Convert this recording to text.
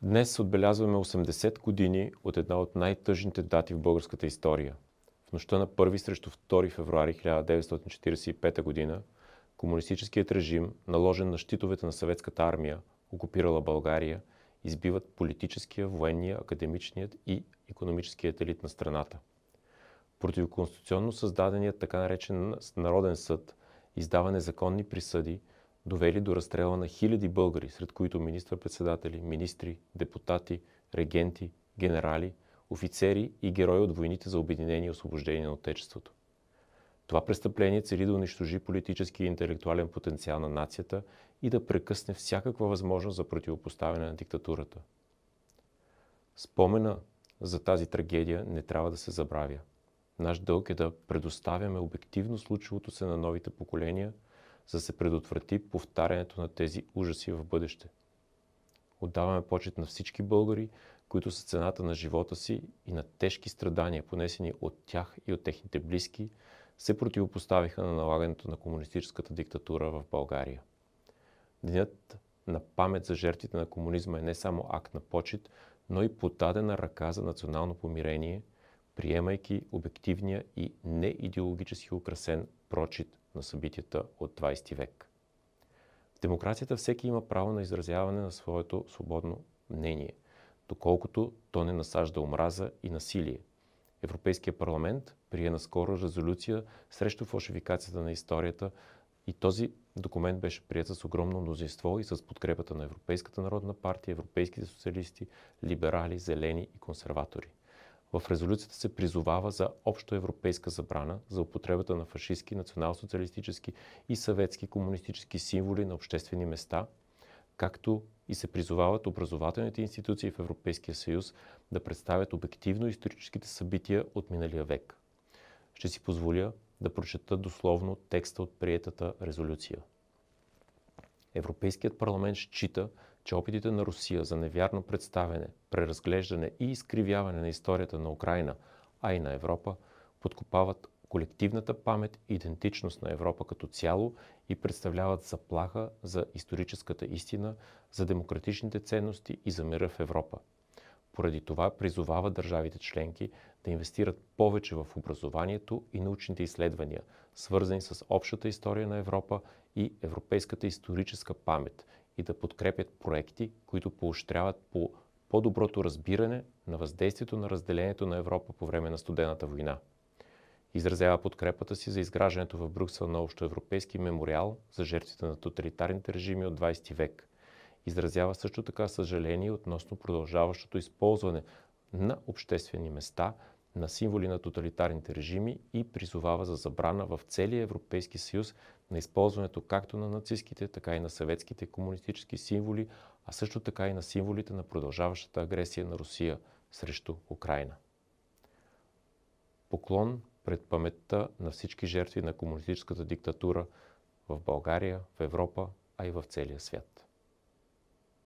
Днес отбелязваме 80 години от една от най-тъжните дати в българската история. В нощта на 1 срещу 2 февруари 1945 г. комунистическият режим, наложен на щитовете на съветската армия, окупирала България, избиват политическия, военния, академичният и икономическият елит на страната. Противоконституционно създаденият така наречен Народен съд издава незаконни присъди, довели до разстрела на хиляди българи, сред които министър-председатели, министри, депутати, регенти, генерали, офицери и герои от войните за обединение и освобождение на Отечеството. Това престъпление цели да унищожи политически и интелектуален потенциал на нацията и да прекъсне всякаква възможност за противопоставяне на диктатурата. Спомена за тази трагедия не трябва да се забравя. Наш дълг е да предоставяме обективно случилото се на новите поколения, за да се предотврати повтарянето на тези ужаси в бъдеще. Отдаваме почет на всички българи, които с цената на живота си и на тежки страдания, понесени от тях и от техните близки, се противопоставиха на налагането на комунистическата диктатура в България. Денят на памет за жертвите на комунизма е не само акт на почет, но и подадена ръка за национално помирение, приемайки обективния и неидеологически украсен прочит на събитията от 20 век. В демокрацията всеки има право на изразяване на своето свободно мнение, доколкото то не насажда омраза и насилие. Европейския парламент прие наскоро резолюция срещу фалшификацията на историята и този документ беше приет с огромно мнозинство и с подкрепата на Европейската народна партия, европейските социалисти, либерали, зелени и консерватори. В резолюцията се призовава за общоевропейска забрана за употребата на фашистки, национал-социалистически и съветски комунистически символи на обществени места, както и се призовават образователните институции в Европейския съюз да представят обективно историческите събития от миналия век. Ще си позволя да прочета дословно текста от приетата резолюция. Европейският парламент счита, че опитите на Русия за невярно представяне, преразглеждане и изкривяване на историята на Украйна, а и на Европа, подкопават колективната памет и идентичност на Европа като цяло и представляват заплаха за историческата истина, за демократичните ценности и за мира в Европа. Поради това призовава държавите членки да инвестират повече в образованието и научните изследвания, свързани с общата история на Европа и европейската историческа памет, и да подкрепят проекти, които поощряват по по-доброто разбиране на въздействието на разделението на Европа по време на Студената война. Изразява подкрепата си за изграждането в Брюксел на общоевропейски мемориал за жертвите на тоталитарните режими от 20 век. Изразява също така съжаление относно продължаващото използване на обществени места на символи на тоталитарните режими и призовава за забрана в целия Европейски съюз на използването както на нацистските, така и на съветските комунистически символи, а също така и на символите на продължаващата агресия на Русия срещу Украйна. Поклон пред паметта на всички жертви на комунистическата диктатура в България, в Европа, а и в целия свят.